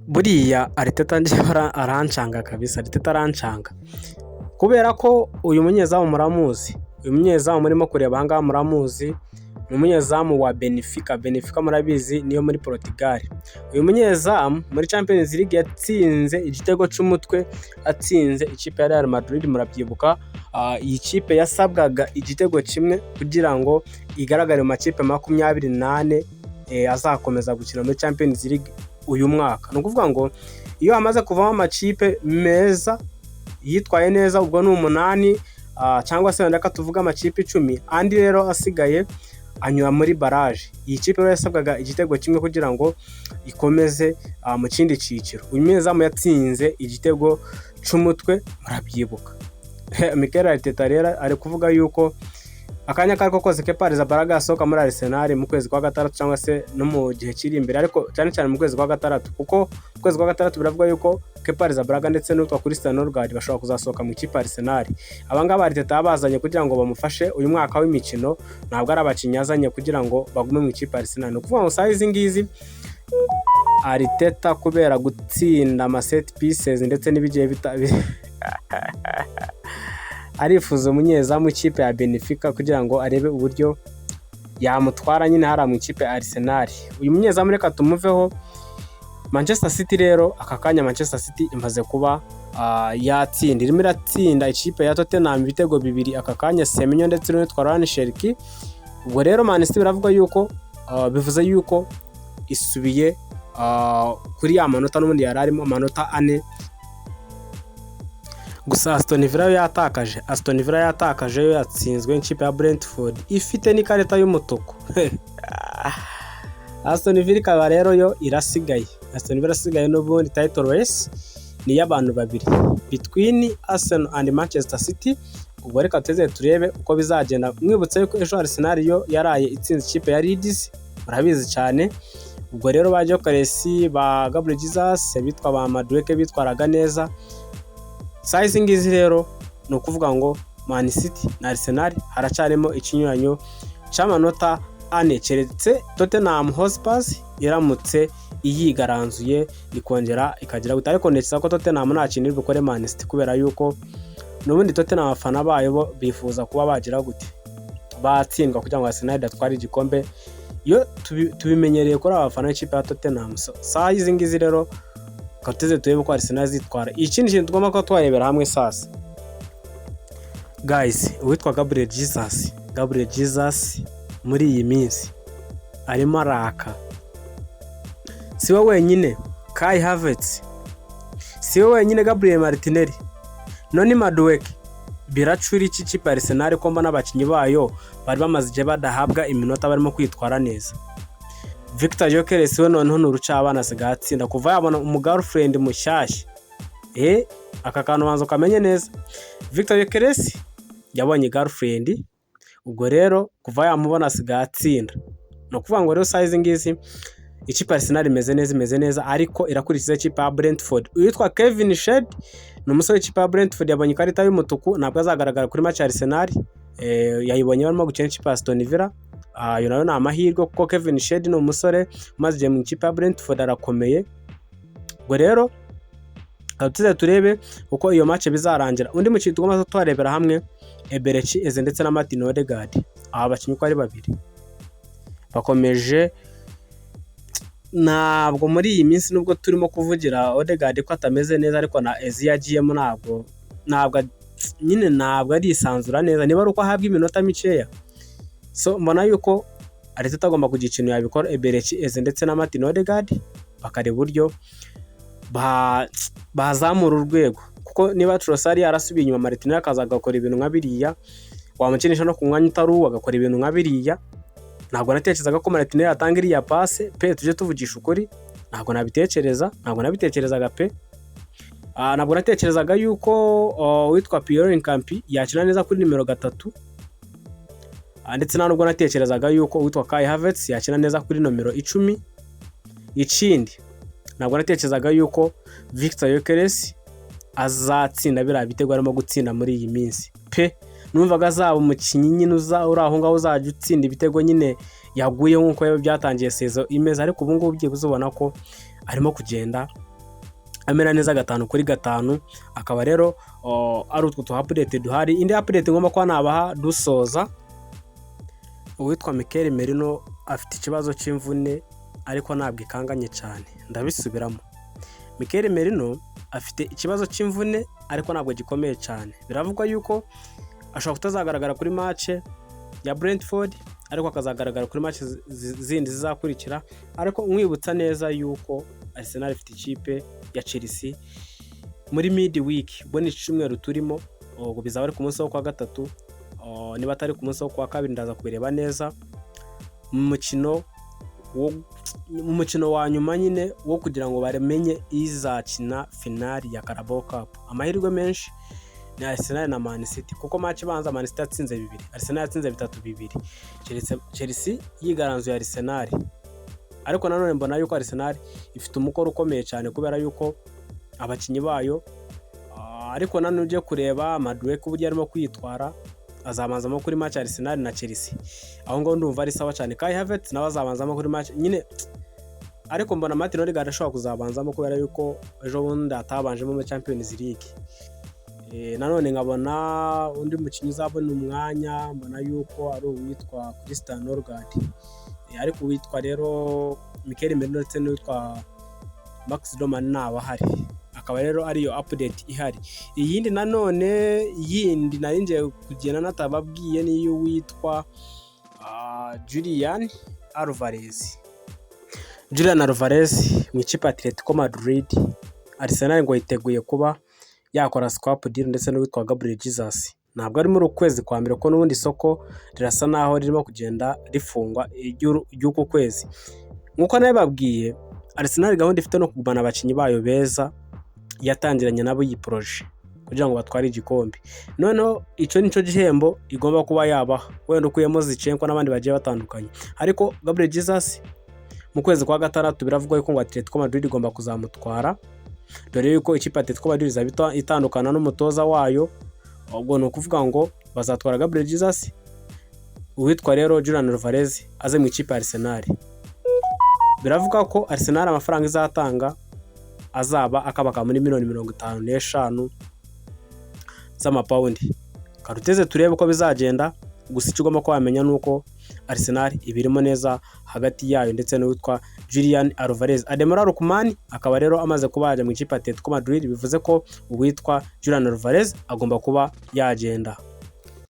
buriya Arteta njyewe arancanga kabisa. Arteta arancanga kubera ko uyu munyezamu muramuzi, uyu munyezamu murimo kureba ahangaha muramuzi, ni umunyezamu wa Benfica murabizi niyo muri Portugal. Uyu munyezamu muri Champions League yatsinze igitego cy'umutwe, atsinze ikipe ya Real Madrid murabyibuka. Iyi kipe yasabwaga igitego kimwe kugira ngo igaragare mu makipe 28 azakomeza gukina muri Champions League uyu mwaka. Ni ukuvuga ngo iyo amaze kuvamo amakipe meza yitwaye neza, ubwo ni 8 cyangwa se wenda tuvuga amakipe 10, andi rero asigaye anyura muri barrage. Iyi kipe rero yasabwaga igitego kimwe kugira ngo ikomeze mu kindi cyiciro. Uyu munyezamu yatsinze igitego cy'umutwe murabyibuka. Mikel Arteta rero ari kuvuga yuko akanya kariko kose Kepa Arrizabalaga asohoka muri Arsenal mu kwezi kwa gatandatu cyangwa se no mu gihe kiri imbere, ariko cyane cyane mu kwezi kwa gatandatu, kuko mu kwezi kwa gatandatu biravuga yuko Kepa Arrizabalaga ndetse n'utwa Cristiano Ronaldo bashobora kuzasohoka mu ikipe Arsenal. Abangaba Arteta bazanye kugira ngo bamufashe uyu mwaka w'imikino, ntabwo ari abakinnyi yazanye kugira ngo bagume mu ikipe Arsenal. No kuvuga ngo size ngizi Arteta kubera gutsinda ama set pieces ndetse n'ibigiye arifuza umunyezamu ikipe ya Benfica kugira ngo arebe uburyo yamutwara nyine hara mu ikipe ya Arsenal. Uyu munyezamu reka tumuveho. Manchester City rero aka kanya Manchester City imaze kuba yatsinda, irimo iratsinda ikipe ya Tottenham ibitego 2 aka kanya, Semenyo ndetse n'uwitwa Ryan Cherki. Ubwo rero Man City biravuga yuko bivuze yuko isubiye kuri ya manota n'ubundi yari arimo amanota 4. Gusa Aston Villa yatakaje yo yatsinzwe n'ikipe ya Brentford ifite n'ikarita y'umutuku. Aston Villa ikaba rero yo irasigaye. Aston Villa asigaye n'ubundi title race ni y'abantu babiri between Arsenal and Manchester City. Ubwo reka tuze turebe uko bizagenda. Mwibutse yuko ejo Arsenal yo yaraye itsinze ikipe ya Leeds murabizi cyane. Ubwo rero ba Jokeresi ba Gabriel Jesus bitwa ba Madueke bitwaraga neza. Size ngizi rero ni ukuvuga ngo Man City na Arsenal haracyarimo ikinyuranyo cy'amanota 4 keretse Tottenham Hotspur iramutse iyigaranzuye ikongera ikagira ariko ndetse ko Tottenham nta kintu bukore Man City, kubera yuko n'ubundi Tottenham abafana bayo bo bifuza kuba bagira gute batsindwa kugira ngo Arsenal idatwara igikombe. Iyo tubimenyereye kuri abafana b'ikipe ya Tottenham. Size ngizi rero kateze turebe ko Arsenal zitwara. Ikindi kintu tugomba ko twarebera hamwe sasa guys, uwitwa Gabriel Jesus muri iyi minsi arimo araka. Siwe wenyine Kai Havertz, siwe wenyine Gabriel Martinelli, none Madueke biracura iki kipe Arsenal ko mbona abakinnyi bayo bari bamaze igihe badahabwa iminota barimo kwitwara neza. Victor Jokeres we noneho n'uruca abana sigatsinda kuva yabona umugirlfriend mushyashya. Aka kantu banzo kamenye neza. Victor Jokeres yabonye girlfriend, ubwo rero kuva yamubona sigatsinda. No kuvuga ngo rero size ngizi ikipe Arsenal imeze neza ariko irakurikiza ikipe ya Brentford. Uyitwa Kevin Shedd ni umusore w'ikipe ya Brentford yabonye ikarita y'umutuku, ntabwo azagaragara kuri match ya Arsenal. Yayibonye barimo gukina ikipe ya Aston Villa. Yo nayo ni amahirwe kuko Kevin Shedd ni umusore umaze igihe mu ikipe ya Brentford arakomeye. Ubwo rero tuze turebe uko iyo match bizarangira. Undi mukino tugomba twarebera hamwe Eberechi Eze ndetse na Martin Odegaard. Aba bakinnyi ko ari babiri bakomeje. Ntabwo muri iyi minsi nubwo turimo kuvugira Odegaard ko atameze neza, ariko na Eze yagiyemo ntabwo ari isanzura neza niba ari uko ahabwa iminota mikeya. So mbona yuko Arteta agomba kugira ikintu yabikora Eberechi Eze ndetse na Martin Odegaard bakare buryo bazamura urwego, kuko niba Trossard yarasubiye inyuma Martinelli akaza agakora ibintu nka biriya, wamukinisha no ku mwanya utaru agakora ibintu nka biriya. Ntabwo natekerezaga ko Martinelli atanga iriya passe pe, tuje tuvugisha ukuri, ntabwo nabitekerezaga pe. Ntabwo natekerezaga yuko witwa Pierre Nkampi yakina neza kuri nimero 3, ndetse nubwo natekerezaga yuko witwa Kai Havertz yakina neza kuri nomero 10. Ikindi ntabwo natekerezaga yuko Victor Jokeres azatsinda biriya bitego arimo gutsinda muri iyi minsi pe. Numvaga azaba umukinnyi nyine uri aho ngaho uzajya utsinda ibitego nyine yaguye nk'uko byatangiye sezo imeze, ariko ubu ngubu ugiye kuzubona ko arimo kugenda amera neza 5-5. Akaba rero ari utwo tu update duhari. Indi update ngomba kuba nabaha dusoza, uwitwa Mikel Merino afite ikibazo cy'imvune ariko ntabwo ikanganye cyane. Ndabisubiramo, Mikel Merino afite ikibazo cy'imvune ariko ntabwo gikomeye cyane. Biravugwa yuko ashobora kutazagaragara kuri match ya Brentford ariko akazagaragara kuri match zindi zizakurikira. Ariko mwibutsa neza yuko Arsenal ifite ikipe ya Chelsea muri midweek, ubwo ni icyumweru turimo, ubwo bizaba ari ku munsi wo kwa gatatu, niba atari ku munsi wo kwa kabiri ndaza kubireba neza, mu mukino wa nyuma nyine wo kugira ngo bamenye izakina finali ya Carabao Cup. Amahirwe menshi ni Arsenal na Man City, kuko match ibanza Man City yatsinze 2, Arsenal yatsinze 3-2. Chelsea yigaranzuye Arsenal, ariko nanone mbona yuko Arsenal ifite umukoro ukomeye cyane kubera yuko abakinyi bayo, ariko nanone uje kureba Madueke uburyo arimo kwitwara, azabanzamo kuri match Arsenal na Chelsea. Aho ngo ndumva ari sawa cyane. Kai Havertz nawe azabanzamo kuri match nyine, ariko mbona Martin Odegaard ashobora kuzabanzamo kubera yuko ejo bundi atabanjemo mu Champions League. Nanone nkabona undi mukinyi uzabona umwanya, mbona yuko ari uwitwa Christian Norgard, ariko uwitwa rero Mikel Merino ndetse n'uwitwa Max Doman nabahari. Akaba rero ariyo update ihari. Iyindi nanone yindi narinje kugenda natababwiye niyo witwa Julian Alvarez mu ikipe Atletico Madrid. Arsenal ngo yiteguye kuba yakora swap deal ndetse n'uwitwa Gabriel Jesus. Ntabwo ari muri ukwezi kwa mbere ko n'ubundi soko rirasa naho ririmo kugenda rifungwa iry'uko kwezi. Nkuko nababwiye, Arsenal gahunda ifite no kugumana abakinyi bayo beza yatangiranye nabo iyi projet kugira ngo batware igikombe. Noneho icyo nico gihembo igomba kuba yabaha, wenda ukuyemo Zinchenko n'abandi bagiye batandukanye. Ariko Gabriel Jesus mu kwezi kwa gatandatu biravugwa yuko ngo Atletico Madrid igomba kuzamutwara, dore yuko ikipe Atletico Madrid izaba itandukana n'umutoza wayo. Ubwo no kuvuga ngo bazatwara Gabriel Jesus, uwitwa rero Julian Alvarez aze mu ikipe Arsenal. Biravuga ko Arsenal amafaranga izatanga azaba akabaka muri $55 z'amapawundi. Karuteze turebe uko bizagenda, gusa icyo ugomba kwamenya nuko Arsenal ibirimo neza hagati yayo ndetse n'uwitwa Julian Alvarez. Ademola Lookman akaba rero amaze kuba yaje mu ikipe Atletico Madrid, bivuze ko uwitwa Julian Alvarez agomba kuba yagenda.